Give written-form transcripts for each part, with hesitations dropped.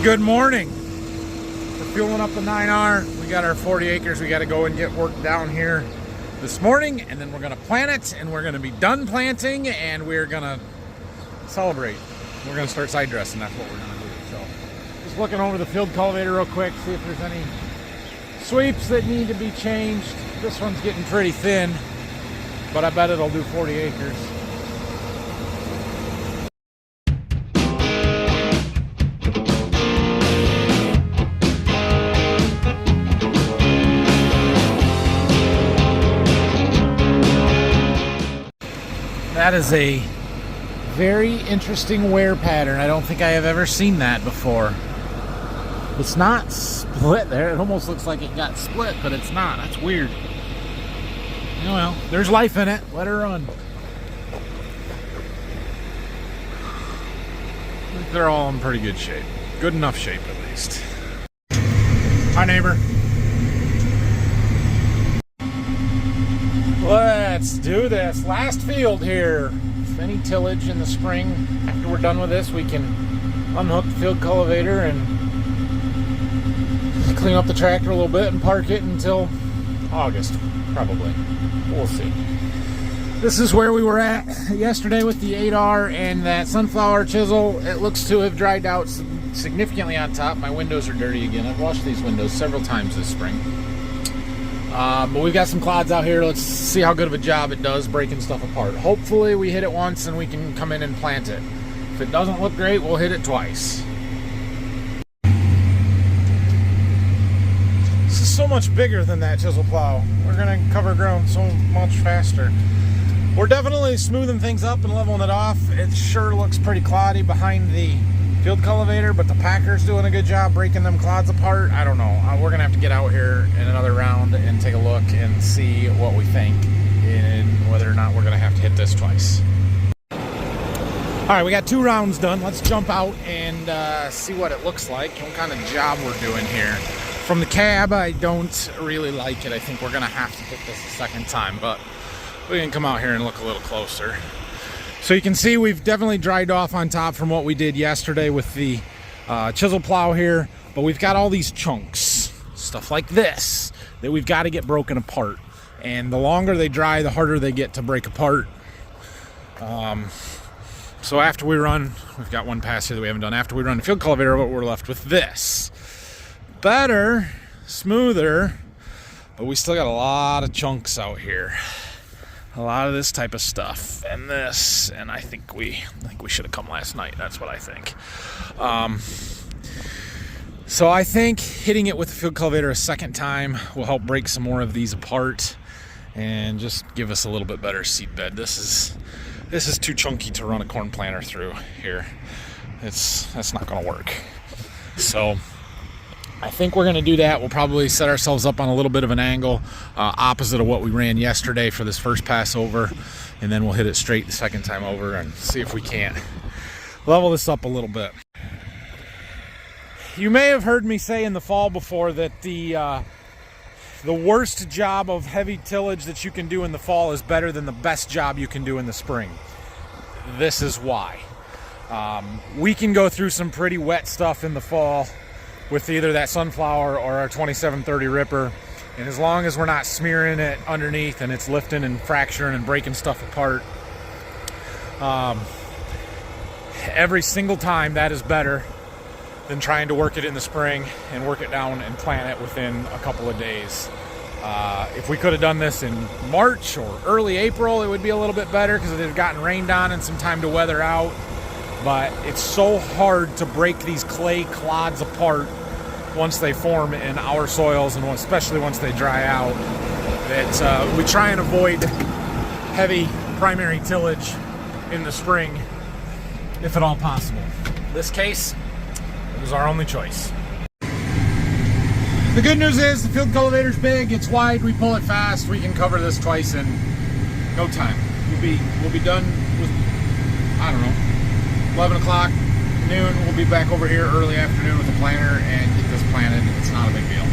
Good morning. We're fueling up the 9R. We got our 40 acres. We got to go and get work down here this morning, and then we're going to plant it, and we're going to be done planting, and we're going to celebrate. We're going to start side dressing. That's what we're going to do. So, just looking over the field cultivator real quick, see if there's any sweeps that need to be changed. This one's getting pretty thin, but I bet it'll do 40 acres. That is a very interesting wear pattern. I don't think I have ever seen that before. It's not split there. It almost looks like it got split, but it's not. That's weird. Oh well, there's life in it. Let her run. I think they're all in pretty good shape. Good enough shape, at least. Hi, neighbor. Let's do this. Last field here. If any tillage in the spring, after we're done with this, we can unhook the field cultivator and clean up the tractor a little bit and park it until August, probably. We'll see. This is where we were at yesterday with the 8R and that sunflower chisel. It looks to have dried out significantly on top. My windows are dirty again. I've washed these windows several times this spring. But we've got some clods out here. Let's see how good of a job it does breaking stuff apart. Hopefully we hit it once and we can come in and plant it. If it doesn't look great, we'll hit it twice. This is so much bigger than that chisel plow. We're gonna cover ground so much faster. We're definitely smoothing things up and leveling it off. It sure looks pretty cloddy behind the field cultivator, but the packer's doing a good job breaking them clods apart. I don't know. We're gonna have to get out here in another round and take a look and see what we think and whether or not we're gonna have to hit this twice. All right, we got 2 rounds done. Let's jump out and see what it looks like and what kind of job we're doing here. From the cab, I don't really like it. I think we're gonna have to hit this a second time, but we can come out here and look a little closer. So you can see we've definitely dried off on top from what we did yesterday with the chisel plow here, but we've got all these chunks, stuff like this, that we've got to get broken apart. And the longer they dry, the harder they get to break apart. So after we run, we've got one pass here that we haven't done. After we run the field cultivator, we're left with this. Better, smoother, but we still got a lot of chunks out here. A lot of this type of stuff and this, and I think we should have come last night. That's what I think. So I think hitting it with the field cultivator a second time will help break some more of these apart and just give us a little bit better seed bed. This is too chunky to run a corn planter through here. That's not going to work. So I think we're going to do that. We'll probably set ourselves up on a little bit of an angle opposite of what we ran yesterday for this first pass over, and then we'll hit it straight the second time over and see if we can't level this up a little bit. You may have heard me say in the fall before that the worst job of heavy tillage that you can do in the fall is better than the best job you can do in the spring. This is why. We can go through some pretty wet stuff in the fall with either that sunflower or our 2730 ripper, and as long as we're not smearing it underneath and it's lifting and fracturing and breaking stuff apart, every single time that is better than trying to work it in the spring and work it down and plant it within a couple of days. If we could have done this in March or early April, it would be a little bit better because it had gotten rained on and some time to weather out. But it's so hard to break these clay clods apart once they form in our soils, and especially once they dry out, that we try and avoid heavy primary tillage in the spring if at all possible. In this case, it was our only choice. The good news is the field cultivator's big, it's wide, we pull it fast, we can cover this twice in no time. We'll be done with, I don't know, 11 o'clock, noon. We'll be back over here early afternoon with the planter and get this planted. It's not a big deal.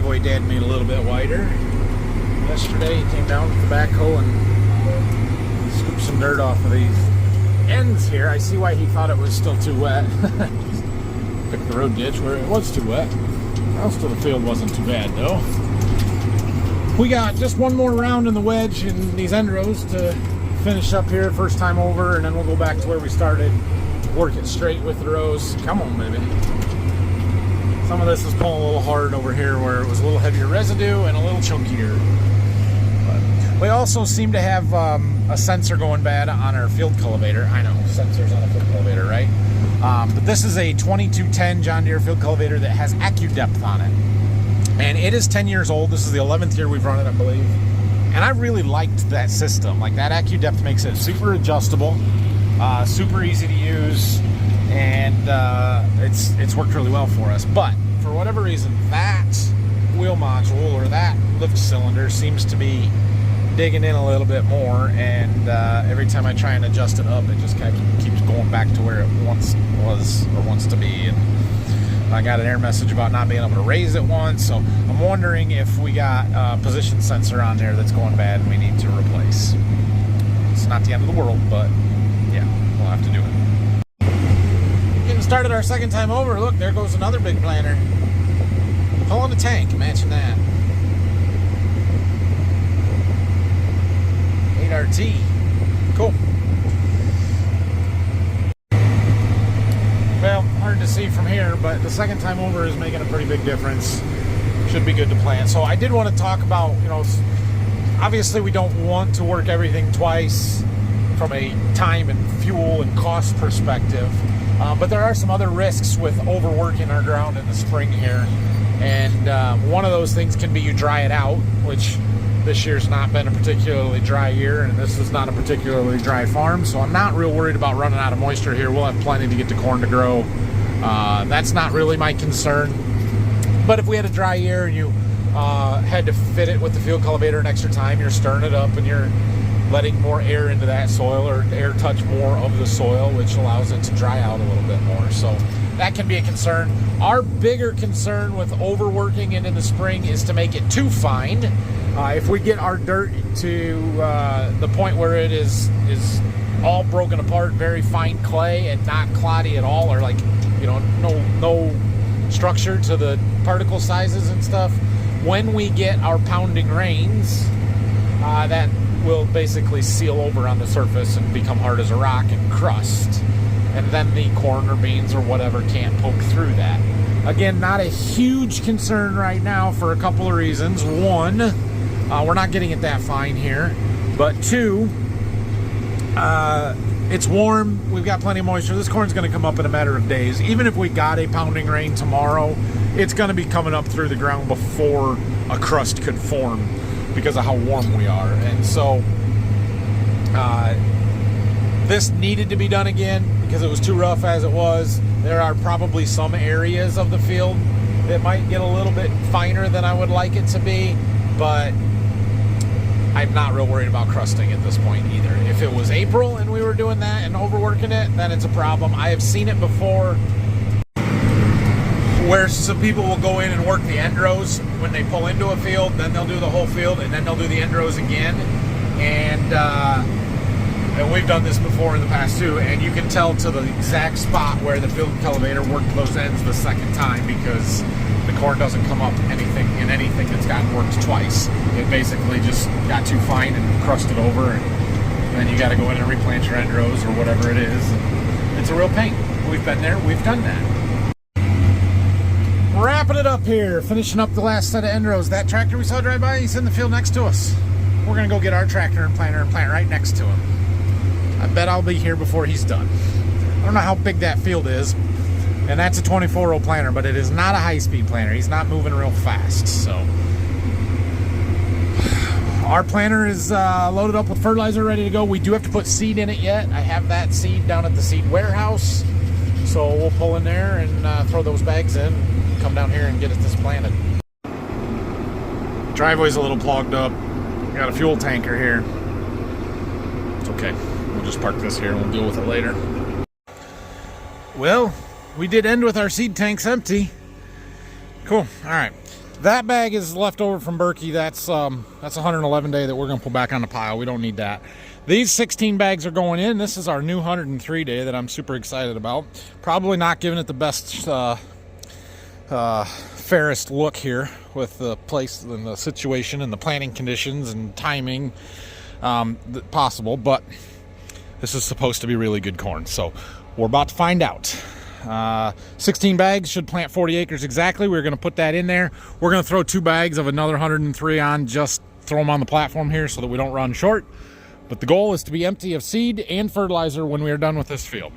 driveway Dad made a little bit wider. Yesterday he came down with the backhoe and scooped some dirt off of these ends here. I see why he thought it was still too wet. Just picked the road ditch where it was too wet. Most of the field wasn't too bad though. We got just one more round in the wedge in these end rows to finish up here, first time over, and then we'll go back to where we started, work it straight with the rows. Come on, baby. Some of this is pulling a little hard over here where it was a little heavier residue and a little chunkier. But we also seem to have a sensor going bad on our field cultivator. I know, sensors on a field cultivator, right? But this is a 2210 John Deere field cultivator that has AccuDepth on it. And it is 10 years old. This is the 11th year we've run it, I believe. And I really liked that system. Like, that AccuDepth makes it super adjustable, super easy to use, and it's worked really well for us. But for whatever reason, that wheel module or that lift cylinder seems to be digging in a little bit more, and every time I try and adjust it up, it just kind of keeps going back to where it once was or wants to be. And I got an error message about not being able to raise it once, so I'm wondering if we got a position sensor on there that's going bad and we need to replace. It's not the end of the world, but yeah, we'll have to do it. Getting started our second time over. Look, there goes another big planter. Pulling the tank, matching that. 8RT. Cool. Well, hard to see from here, but the second time over is making a pretty big difference. Should be good to plan. So I did want to talk about, obviously we don't want to work everything twice from a time and fuel and cost perspective, but there are some other risks with overworking our ground in the spring here. And one of those things can be you dry it out, which this year's not been a particularly dry year, and this is not a particularly dry farm, so I'm not real worried about running out of moisture here. We'll have plenty to get the corn to grow. That's not really my concern. But if we had a dry year and you had to fit it with the field cultivator an extra time, you're stirring it up and you're letting more air into that soil, or air touch more of the soil, which allows it to dry out a little bit more. So that can be a concern. Our bigger concern with overworking it in the spring is to make it too fine. If we get our dirt to the point where it is all broken apart, very fine clay and not cloddy at all, or like, no structure to the particle sizes and stuff, when we get our pounding rains, that will basically seal over on the surface and become hard as a rock and crust. And then the corn or beans or whatever can't poke through that. Again, not a huge concern right now for a couple of reasons. One, we're not getting it that fine here. But two, it's warm. We've got plenty of moisture. This corn's going to come up in a matter of days. Even if we got a pounding rain tomorrow, it's going to be coming up through the ground before a crust could form because of how warm we are. And so this needed to be done again because it was too rough as it was. There are probably some areas of the field that might get a little bit finer than I would like it to be, but I'm not real worried about crusting at this point either. If it was April and we were doing that and overworking it, then it's a problem. I have seen it before where some people will go in and work the end rows when they pull into a field, then they'll do the whole field, and then they'll do the end rows again. And we've done this before in the past too, and you can tell to the exact spot where the field cultivator worked those ends the second time, because the corn doesn't come up anything that's gotten worked twice. It basically just got too fine and crusted over, and then you got to go in and replant your end rows or whatever it is. It's a real pain. We've been there, we've done that. Wrapping it up here, finishing up the last set of end rows. That tractor we saw drive by, he's in the field next to us. We're gonna go get our tractor and plant right next to him. I bet I'll be here before he's done. I don't know how big that field is, and that's a 24-row planter, but it is not a high-speed planter. He's not moving real fast, so. Our planter is loaded up with fertilizer, ready to go. We do have to put seed in it yet. I have that seed down at the seed warehouse, so we'll pull in there and throw those bags in, and come down here and get this planted. Driveway's a little plugged up. Got a fuel tanker here. It's okay. We'll just park this here and we'll deal with it later. Well, we did end with our seed tanks empty. Cool. All right. That bag is left over from Berkey. That's 111 day that we're gonna pull back on the pile. We don't need that. These 16 bags are going in. This is our new 103 day that I'm super excited about. Probably not giving it the best, fairest look here with the place and the situation and the planting conditions and timing possible, but this is supposed to be really good corn. So we're about to find out. 16 bags should plant 40 acres exactly. We're going to put that in there. We're going to throw 2 bags of another 103 on, just throw them on the platform here so that we don't run short. But the goal is to be empty of seed and fertilizer when we are done with this field.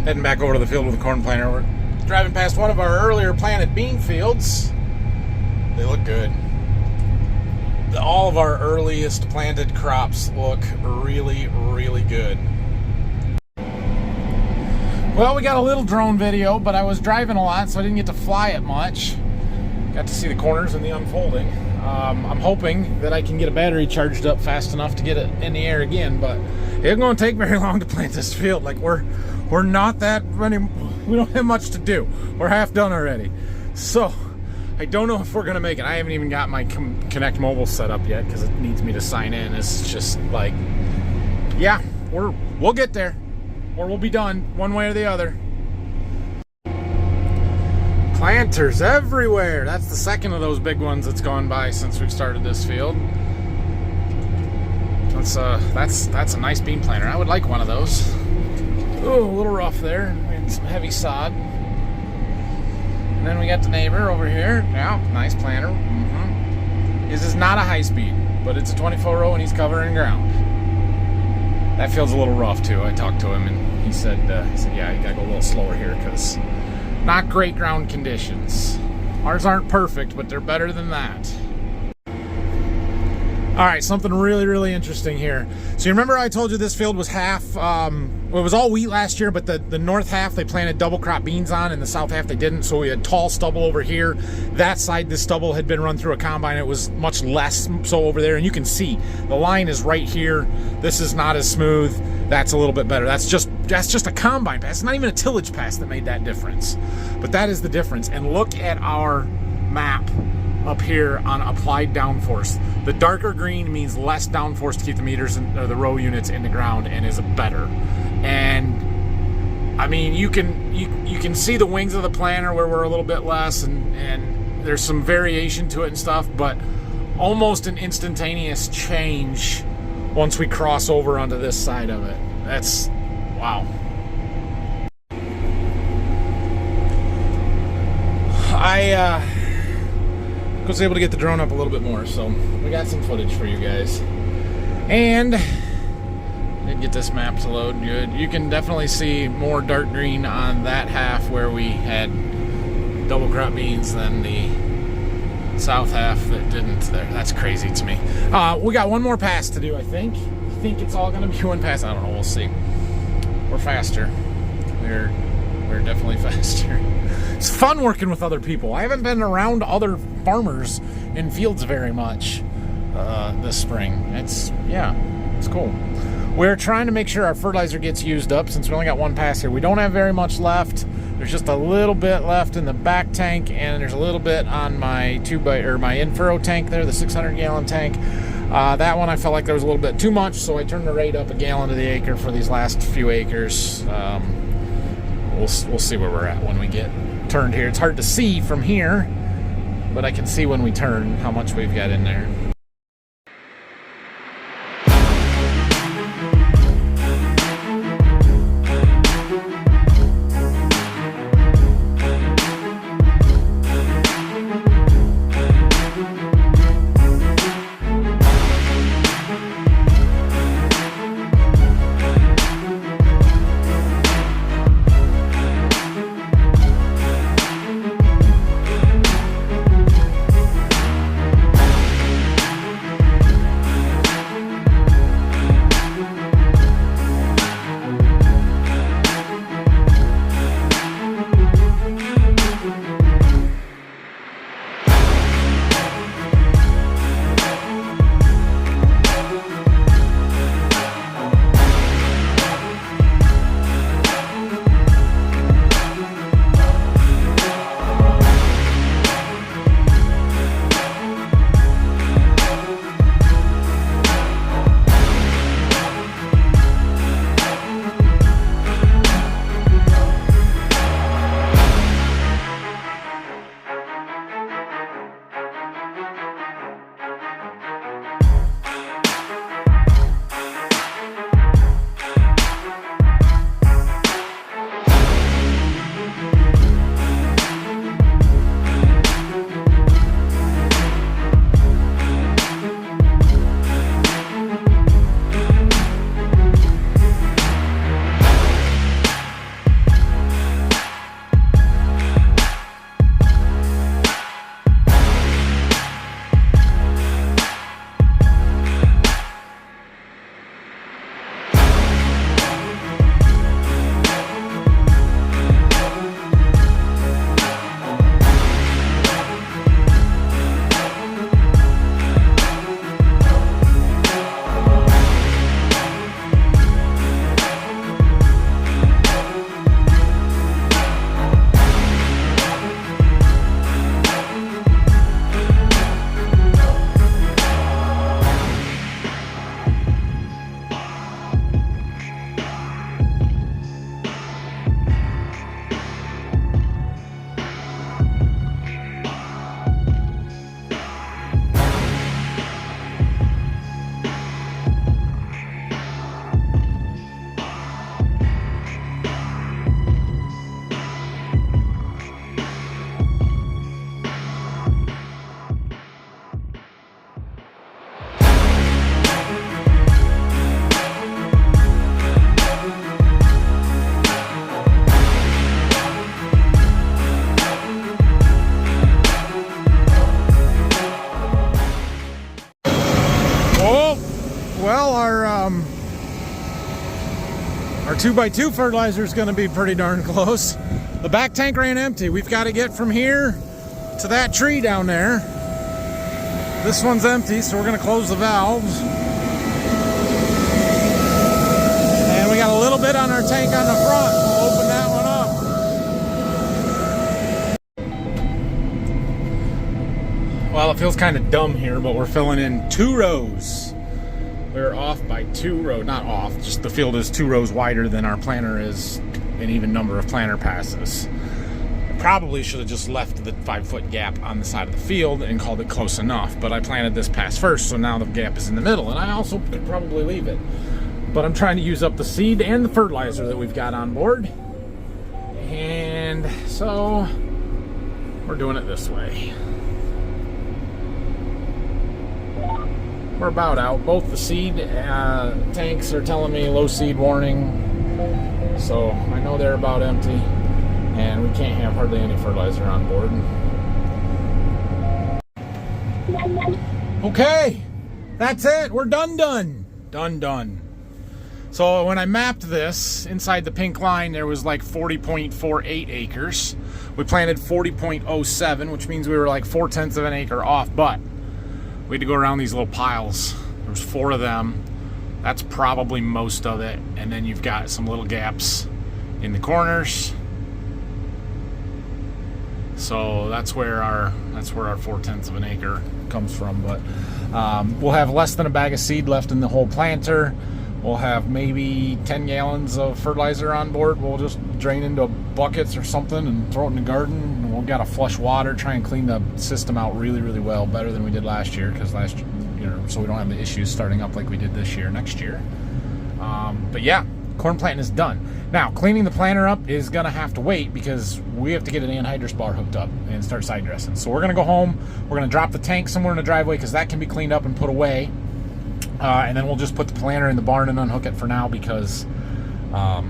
Heading back over to the field with the corn planter. We're driving past one of our earlier planted bean fields. They look good. All of our earliest planted crops look really, really good. Well, we got a little drone video, but I was driving a lot, so I didn't get to fly it much. Got to see the corners and the unfolding. I'm hoping that I can get a battery charged up fast enough to get it in the air again, but it ain't gonna take very long to plant this field. Like, we're not that many, we don't have much to do. We're half done already. So I don't know if we're gonna make it. I haven't even got my Connect Mobile set up yet because it needs me to sign in. It's just like, yeah, we'll get there. Or we'll be done, one way or the other. Planters everywhere. That's the second of those big ones that's gone by since we've started this field. That's a nice bean planter. I would like one of those. Oh, a little rough there. We had some heavy sod. And then we got the neighbor over here. Yeah, nice planter. This is not a high speed, but it's a 24 row and he's covering ground. That field's a little rough too. I talked to him and he said, yeah, you gotta go a little slower here because not great ground conditions. Ours aren't perfect, but they're better than that. All right, something really, really interesting here. So you remember I told you this field was half, well, it was all wheat last year, but the north half they planted double crop beans on and the south half they didn't. So we had tall stubble over here. That side, the stubble had been run through a combine. It was much less so over there. And you can see the line is right here. This is not as smooth. That's a little bit better. That's just a combine pass. It's not even a tillage pass that made that difference. But that is the difference. And look at our map up here on applied downforce. The darker green means less downforce to keep the meters or the row units in the ground and is better. And I mean, you can see the wings of the planter where we're a little bit less, and there's some variation to it and stuff, but almost an instantaneous change once we cross over onto this side of it. That's wow. I was able to get the drone up a little bit more, so we got some footage for you guys. And did get this map to load good. You can definitely see more dark green on that half where we had double crop beans than the south half that didn't there. That's crazy to me. We got one more pass to do, I think. I think it's all gonna be one pass. I don't know, we'll see. We're faster. We're definitely faster. It's fun working with other people. I haven't been around other farmers in fields very much this spring. It's cool. We're trying to make sure our fertilizer gets used up since we only got one pass here. We don't have very much left. There's just a little bit left in the back tank, and there's a little bit on my my in-furrow tank there, the 600-gallon tank. That one I felt like there was a little bit too much, so I turned the rate up a gallon to the acre for these last few acres. We'll see where we're at when we get turned here. It's hard to see from here, but I can see when we turn how much we've got in there. 2x2 fertilizer is going to be pretty darn close. The back tank ran empty. We've got to get from here to that tree down there. This one's empty, so we're going to close the valves. And we got a little bit on our tank on the front. We'll open that one up. Well, it feels kind of dumb here, but we're filling in 2 rows. We're off by 2 rows, not off, just the field is 2 rows wider than our planter is an even number of planter passes. I probably should have just left the 5-foot gap on the side of the field and called it close enough, but I planted this pass first, so now the gap is in the middle, and I also could probably leave it. But I'm trying to use up the seed and the fertilizer that we've got on board, and so we're doing it this way. We're about out. Both the seed tanks are telling me low seed warning, so I know they're about empty, and we can't have hardly any fertilizer on board. Okay, that's it. We're done. So when I mapped this, inside the pink line, there was like 40.48 acres. We planted 40.07, which means we were like 0.4 of an acre off, but we had to go around these little piles. There was 4 of them. That's probably most of it. And then you've got some little gaps in the corners. So that's where our 0.4 of an acre comes from. But we'll have less than a bag of seed left in the whole planter. We'll have maybe 10 gallons of fertilizer on board. We'll just drain into buckets or something and throw it in the garden. And we've got to flush water, try and clean the system out really, really well, better than we did last year, because last year, so we don't have the issues starting up like we did this year, next year. But yeah, corn planting is done. Now, cleaning the planter up is going to have to wait because we have to get an anhydrous bar hooked up and start side dressing. So we're going to go home. We're going to drop the tank somewhere in the driveway because that can be cleaned up and put away. And then we'll just put the planter in the barn and unhook it for now because, yeah,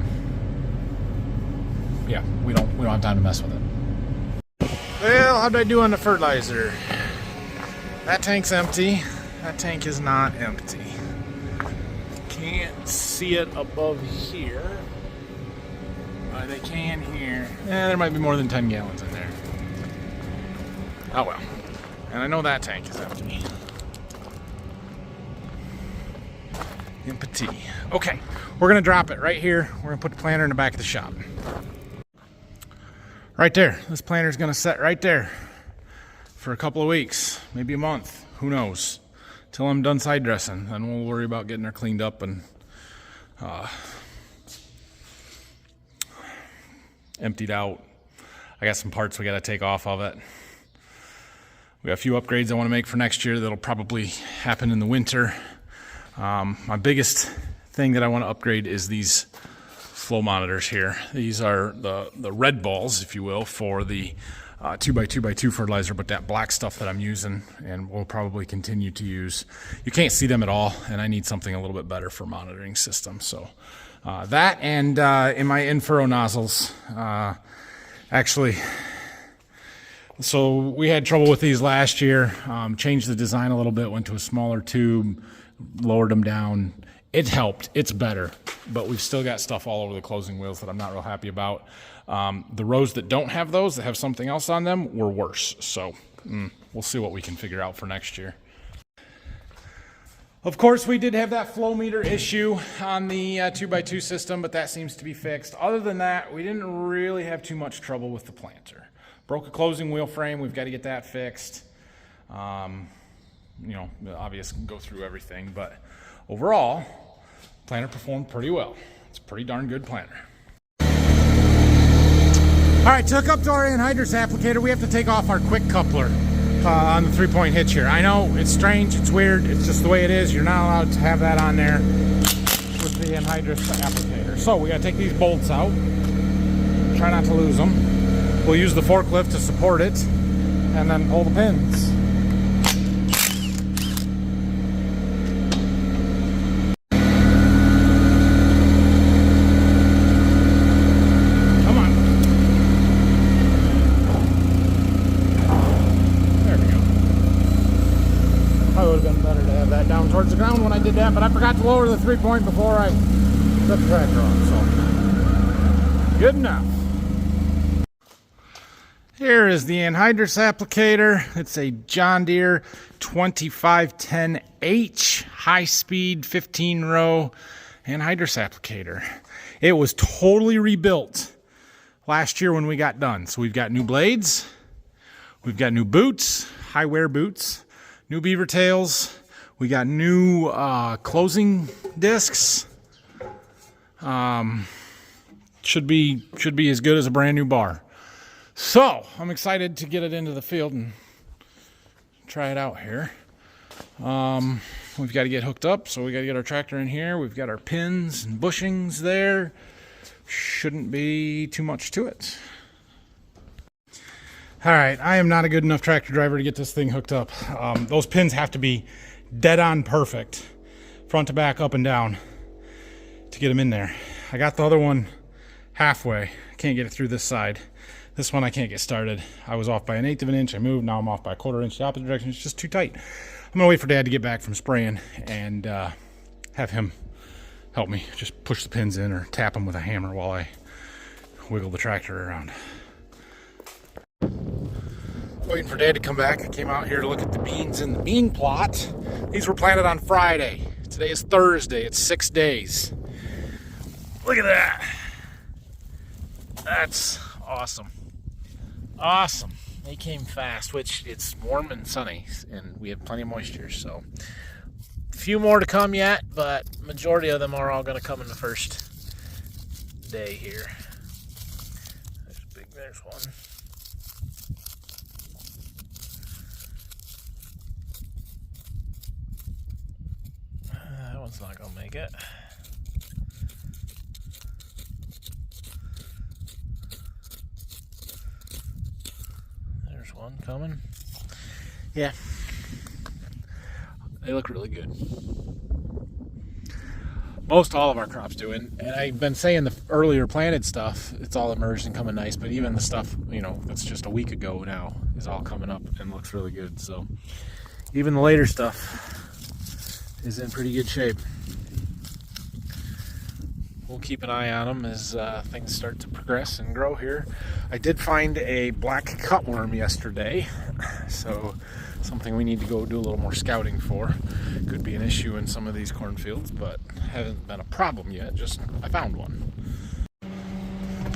we don't have time to mess with it. Well, how did I do on the fertilizer? That tank's empty. That tank is not empty. Can't see it above here. They can here. There might be more than 10 gallons in there. Oh well. And I know that tank is empty. Empty. Okay, we're gonna drop it right here. We're gonna put the planter in the back of the shop. Right there. This planter's gonna set right there for a couple of weeks, maybe a month. Who knows? Till I'm done side dressing, then we'll worry about getting her cleaned up and emptied out. I got some parts we gotta take off of it. We got a few upgrades I want to make for next year that'll probably happen in the winter. My biggest thing that I want to upgrade is these flow monitors here. These are the red balls, if you will, for the 2x2x2 fertilizer, but that black stuff that I'm using and will probably continue to use. You can't see them at all, and I need something a little bit better for monitoring system. So that and in my in-furrow nozzles, actually, so we had trouble with these last year, changed the design a little bit, went to a smaller tube, lowered them down. It helped. It's better, but we've still got stuff all over the closing wheels that I'm not real happy about. The rows that don't have those, that have something else on them, were worse. So we'll see what we can figure out for next year. Of course, we did have that flow meter issue on the 2x2 system, but that seems to be fixed. Other than that, we didn't really have too much trouble with the planter. Broke a closing wheel frame. We've got to get that fixed. You know, obvious go through everything, but overall, planter performed pretty well. It's a pretty darn good planter. All right, to hook up to our anhydrous applicator, we have to take off our quick coupler on the 3-point hitch here. I know it's strange, it's weird, it's just the way it is. You're not allowed to have that on there with the anhydrous applicator. So we got to take these bolts out. Try not to lose them. We'll use the forklift to support it, and then pull the pins. Towards the ground when I did that, but I forgot to lower the 3-point before I set the tractor on. So Good enough. Here is the anhydrous applicator. It's a John Deere 2510H high-speed 15-row anhydrous applicator. It was totally rebuilt last year when we got done. So we've got new blades, we've got new boots, high-wear boots, new beaver tails, we got new closing discs. Should be as good as a brand new bar. So I'm excited to get it into the field and try it out here. We've got to get hooked up, so we got to get our tractor in here. We've got our pins and bushings there. Shouldn't be too much to it. All right, I am not a good enough tractor driver to get this thing hooked up. Those pins have to be dead on perfect, front to back, up and down, to get them in there. I got the other one halfway. Can't get it through this side. This one I can't get started. I was off by 1/8 of an inch. I moved. Now I'm off by 1/4 inch the opposite direction. It's just too tight. I'm gonna wait for Dad to get back from spraying and have him help me just push the pins in or tap them with a hammer while I wiggle the tractor around. Waiting for Dad to come back. I came out here to look at the beans in the bean plot. These were planted on Friday. Today is Thursday. It's 6 days. Look at that. That's awesome. Awesome. They came fast, which it's warm and sunny, and we have plenty of moisture, so a few more to come yet, but majority of them are all going to come in the first day here. There's one. That one's not going to make it. One coming. Yeah, they look really good. Most all of our crops do, and I've been saying the earlier planted stuff, it's all emerged and coming nice, but even the stuff, you know, that's just a week ago now is all coming up and looks really good. So even the later stuff is in pretty good shape. We'll keep an eye on them as things start to progress and grow here. I did find a black cutworm yesterday, so something we need to go do a little more scouting for. Could be an issue in some of these cornfields, but hasn't been a problem yet. Just I found one.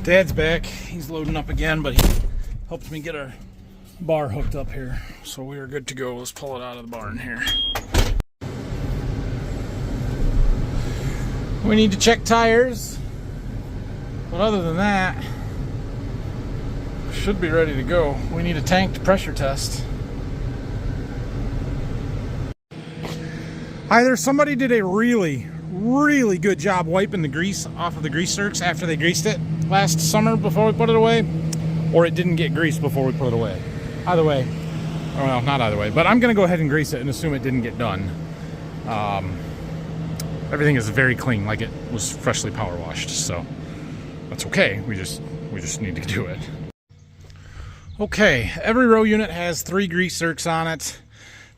Dad's back. He's loading up again, but he helped me get our bar hooked up here, so we are good to go. Let's pull it out of the barn here. We need to check tires, but other than that, should be ready to go. We need a tanked pressure test. Either somebody did a really good job wiping the grease off of the grease zerks after they greased it last summer before we put it away, or it didn't get greased before we put it away. Either way, well, not either way, but I'm gonna go ahead and grease it and assume it didn't get done. Everything is very clean, like it was freshly power washed, so that's okay. We just need to do it. Okay, every row unit has 3 grease zerks on it.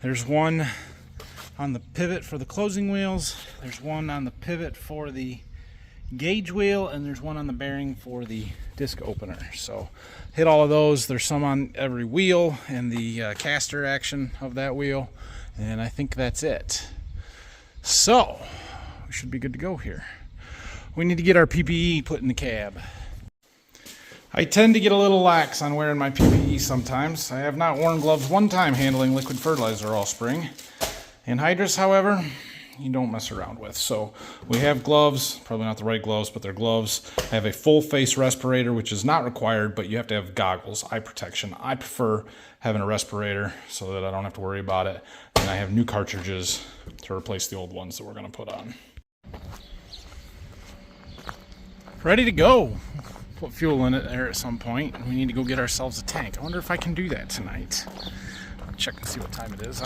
There's one on the pivot for the closing wheels, there's one on the pivot for the gauge wheel, and there's one on the bearing for the disc opener. So hit all of those. There's some on every wheel and the caster action of that wheel, and I think that's it. So we should be good to go here. We need to get our PPE put in the cab. I tend to get a little lax on wearing my PPE sometimes. I have not worn gloves one time handling liquid fertilizer all spring. Anhydrous, however, you don't mess around with. So we have gloves, probably not the right gloves, but they're gloves. I have a full face respirator, which is not required, but you have to have goggles, eye protection. I prefer having a respirator so that I don't have to worry about it. And I have new cartridges to replace the old ones that we're going to put on. Ready to go. Put fuel in it there at some point. We need to go get ourselves a tank. I wonder if I can do that tonight. Check and see what time it is.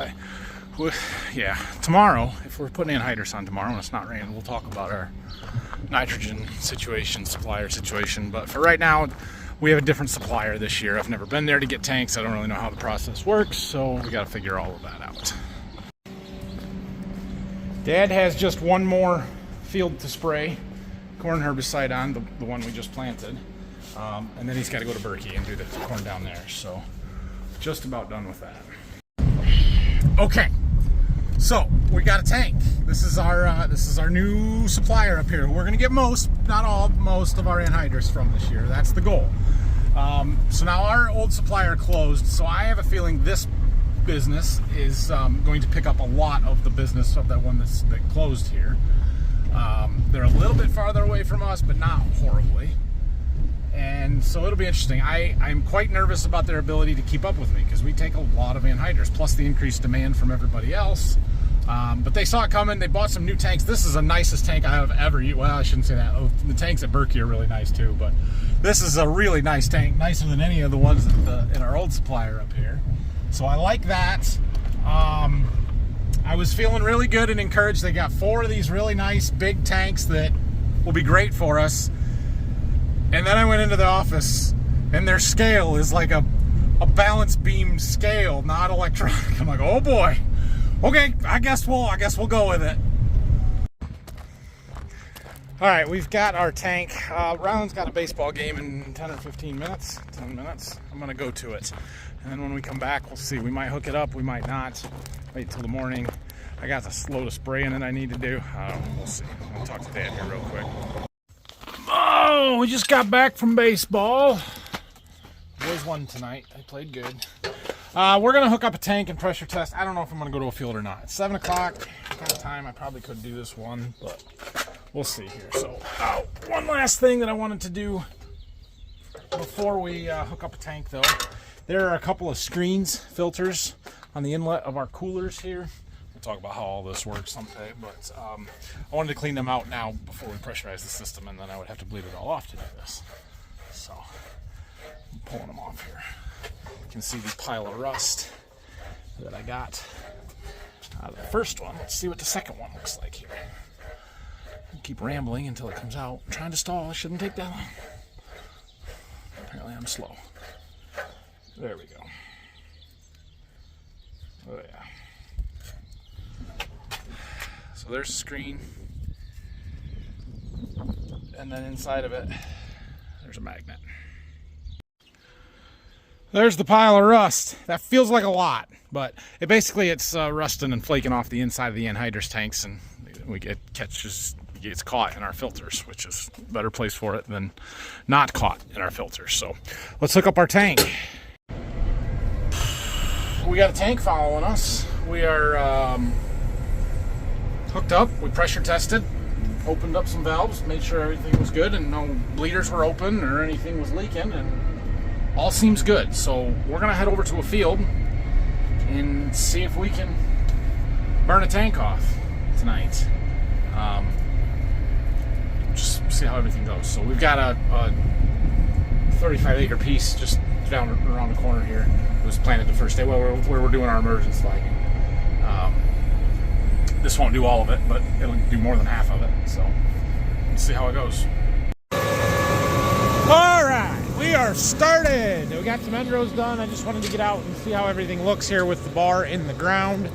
Yeah, tomorrow, if we're putting anhydrous on tomorrow and it's not raining, we'll talk about our nitrogen situation, supplier situation. But for right now, we have a different supplier this year. I've never been there to get tanks. I don't really know how the process works, so we got to figure all of that out. Dad has just one more field to spray corn herbicide on, the one we just planted. And then he's got to go to Berkey and do the corn down there. So just about done with that. Okay, so we got a tank. This is our new supplier up here. We're gonna get most of our anhydrous from this year. That's the goal. So now our old supplier closed, so I have a feeling this business is going to pick up a lot of the business of that one that closed here. They're a little bit farther away from us, but not horribly. And so it'll be interesting. I'm quite nervous about their ability to keep up with me because we take a lot of anhydrous, plus the increased demand from everybody else. But they saw it coming. They bought some new tanks. This is the nicest tank I have ever used. Well, I shouldn't say that. Oh, the tanks at Berkey are really nice too, but this is a really nice tank, nicer than any of the ones in our old supplier up here. So I like that. I was feeling really good and encouraged. They got 4 of these really nice big tanks that will be great for us. And then I went into the office, and their scale is like a balance beam scale, not electronic. I'm like, oh boy. Okay, I guess we'll go with it. All right, we've got our tank. Ryland's got a baseball game in 10 or 15 minutes. 10 minutes. I'm gonna go to it, and then when we come back, we'll see. We might hook it up. We might not. Wait till the morning. I got this load of spraying that I need to do. We'll see. I'll talk to Dad here real quick. Oh, we just got back from baseball. Boys won tonight. They played good. We're going to hook up a tank and pressure test. I don't know if I'm going to go to a field or not. It's 7 o'clock. Kind of time. I probably could do this one, but we'll see here. So, one last thing that I wanted to do before we hook up a tank, though. There are a couple of filters on the inlet of our coolers here. We'll talk about how all this works someday, but I wanted to clean them out now before we pressurize the system, and then I would have to bleed it all off to do this. So I'm pulling them off here. You can see the pile of rust that I got out of the first one. Let's see what the second one looks like here. I'll keep rambling until it comes out. I'm trying to stall. It shouldn't take that long. Apparently I'm slow. There we go. Oh yeah. So there's a screen, and then inside of it, there's a magnet. There's the pile of rust. That feels like a lot, but it's rusting and flaking off the inside of the anhydrous tanks, and it gets caught in our filters, which is a better place for it than not caught in our filters. So let's hook up our tank. We got a tank following us. We are hooked up. We pressure tested, opened up some valves, made sure everything was good and no bleeders were open or anything was leaking, and all seems good. So we're gonna head over to a field and see if we can burn a tank off tonight. Just see how everything goes. So we've got a 35-acre piece just down around the corner here. It was planted the first day where we're doing our immersion slagging. This won't do all of it, but it'll do more than half of it. So let's see how it goes. All right, we are started. We got some end rows done. I just wanted to get out and see how everything looks here with the bar in the ground.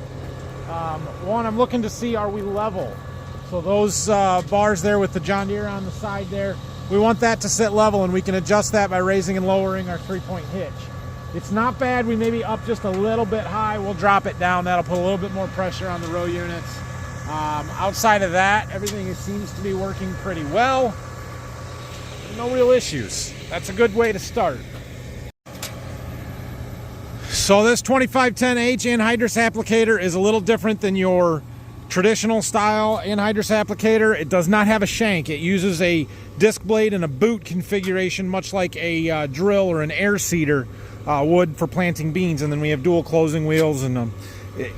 One, I'm looking to see, are we level? So those bars there with the John Deere on the side there, we want that to sit level, and we can adjust that by raising and lowering our 3-point hitch. It's not bad. We may be up just a little bit high. We'll drop it down. That'll put a little bit more pressure on the row units. Outside of that, everything seems to be working pretty well. No real issues. That's a good way to start. So this 2510H anhydrous applicator is a little different than your traditional style anhydrous applicator. It does not have a shank. It uses a disc blade and a boot configuration, much like a drill or an air seeder would for planting beans. And then we have dual closing wheels, and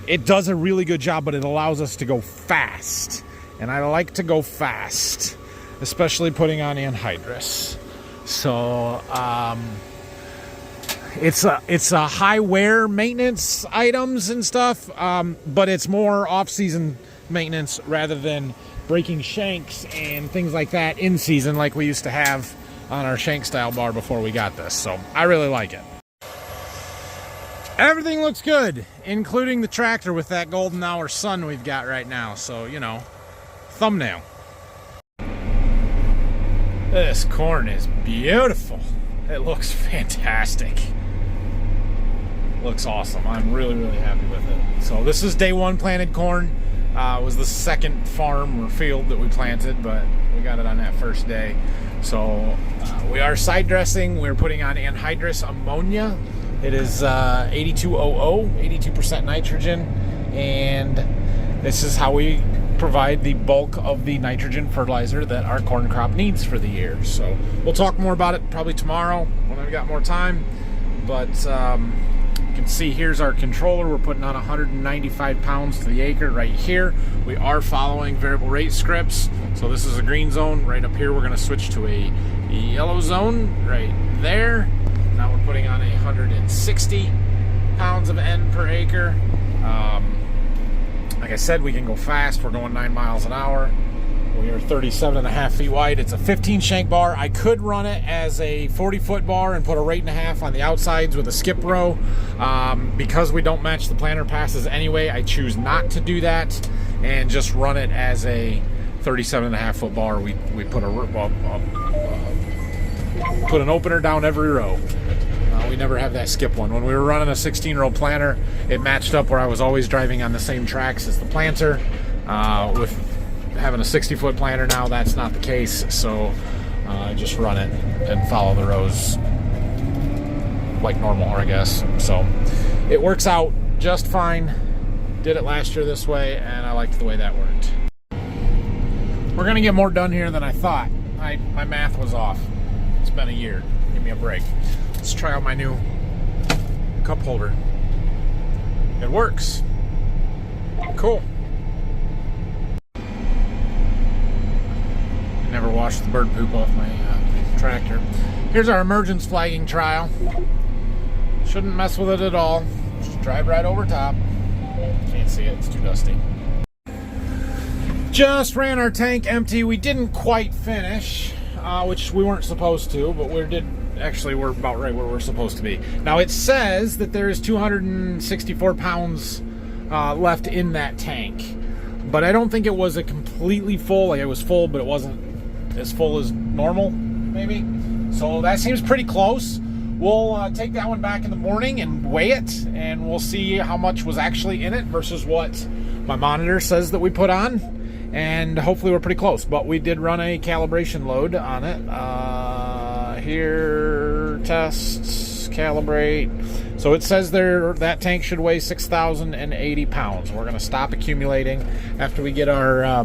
it does a really good job, but it allows us to go fast. And I like to go fast, especially putting on anhydrous. So it's a high wear maintenance items and stuff, but it's more off-season maintenance rather than breaking shanks and things like that in season like we used to have on our shank style bar before we got this. So I really like it. Everything looks good, including the tractor with that golden hour sun we've got right now. So, you know, thumbnail. This corn is beautiful. It looks fantastic. Looks awesome. I'm really, really happy with it. So this is day one planted corn. It was the second farm or field that we planted, but we got it on that first day. So we are side dressing. We're putting on anhydrous ammonia. It is 8200, 82% nitrogen, and this is how we provide the bulk of the nitrogen fertilizer that our corn crop needs for the year. So we'll talk more about it probably tomorrow when I've got more time. But you can see here's our controller. We're putting on 195 pounds to the acre right here. We are following variable rate scripts. So this is a green zone. Right up here we're going to switch to a yellow zone right there. Now we're putting on 160 pounds of N per acre. Like I said, we can go fast. We're going 9 miles an hour. We are 37.5 feet wide. It's a 15 shank bar. I could run it as a 40-foot bar and put a rate and a half on the outsides with a skip row. Because we don't match the planter passes anyway, I choose not to do that and just run it as a 37.5 foot bar. We put put an opener down every row. We never have that skip one. When we were running a 16-row planter, it matched up where I was always driving on the same tracks as the planter. With having a 60-foot planter now, that's not the case. So I just run it and follow the rows like normal, I guess. So it works out just fine. Did it last year this way, and I liked the way that worked. We're gonna get more done here than I thought. My math was off. It's been a year. Give me a break. Let's try out my new cup holder. It works. Cool. I never washed the bird poop off my tractor. Here's our emergence flagging trial. Shouldn't mess with it at all. Just drive right over top. Can't see it, it's too dusty. Just ran our tank empty. We didn't quite finish, which we weren't supposed to, but we're about right where we're supposed to be. Now it says that there is 264 pounds left in that tank, but I don't think it was a completely full. Like, it was full, but it wasn't as full as normal, maybe. So that seems pretty close. We'll take that one back in the morning and weigh it, and we'll see how much was actually in it versus what my monitor says that we put on, and hopefully we're pretty close. But we did run a calibration load on it. Here, tests, calibrate. So it says there that tank should weigh 6,080 pounds. We're going to stop accumulating after we get our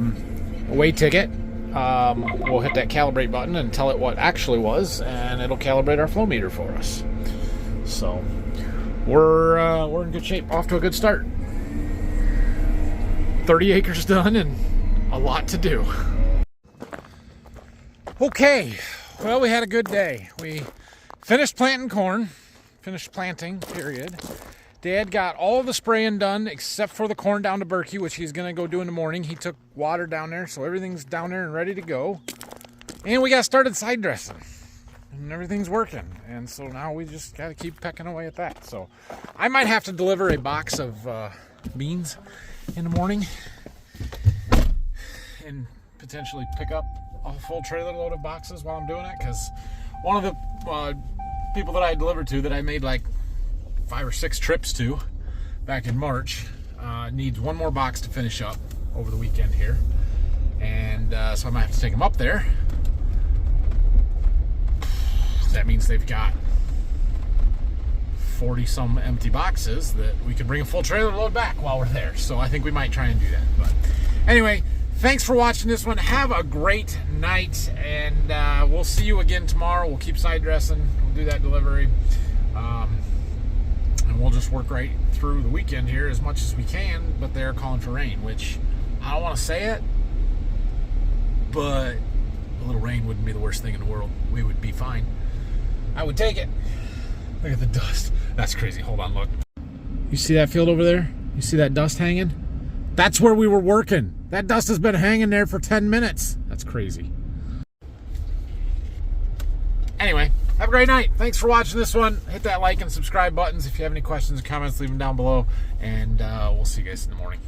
weigh ticket. We'll hit that calibrate button and tell it what actually was, and it'll calibrate our flow meter for us. So we're in good shape. Off to a good start. 30 acres done and a lot to do. Okay. Well, we had a good day. We finished planting corn. Finished planting, period. Dad got all the spraying done except for the corn down to Berkey, which he's going to go do in the morning. He took water down there, so everything's down there and ready to go. And we got started side dressing. And everything's working. And so now we just got to keep pecking away at that. So I might have to deliver a box of beans in the morning and potentially pick up a full trailer load of boxes while I'm doing it, because one of the people that I delivered to, that I made like 5 or 6 trips to back in March, needs one more box to finish up over the weekend here, and so I might have to take them up there. That means they've got 40 some empty boxes that we could bring a full trailer load back while we're there. So I think we might try and do that. But anyway, thanks for watching this one. Have a great night, and we'll see you again tomorrow. We'll keep side dressing. We'll do that delivery. And we'll just work right through the weekend here as much as we can, but they're calling for rain, which I don't want to say it, but a little rain wouldn't be the worst thing in the world. We would be fine. I would take it. Look at the dust. That's crazy. Hold on, look. You see that field over there? You see that dust hanging? That's where we were working. That dust has been hanging there for 10 minutes. That's crazy. Anyway, have a great night. Thanks for watching this one. Hit that like and subscribe buttons. If you have any questions or comments, leave them down below. And we'll see you guys in the morning.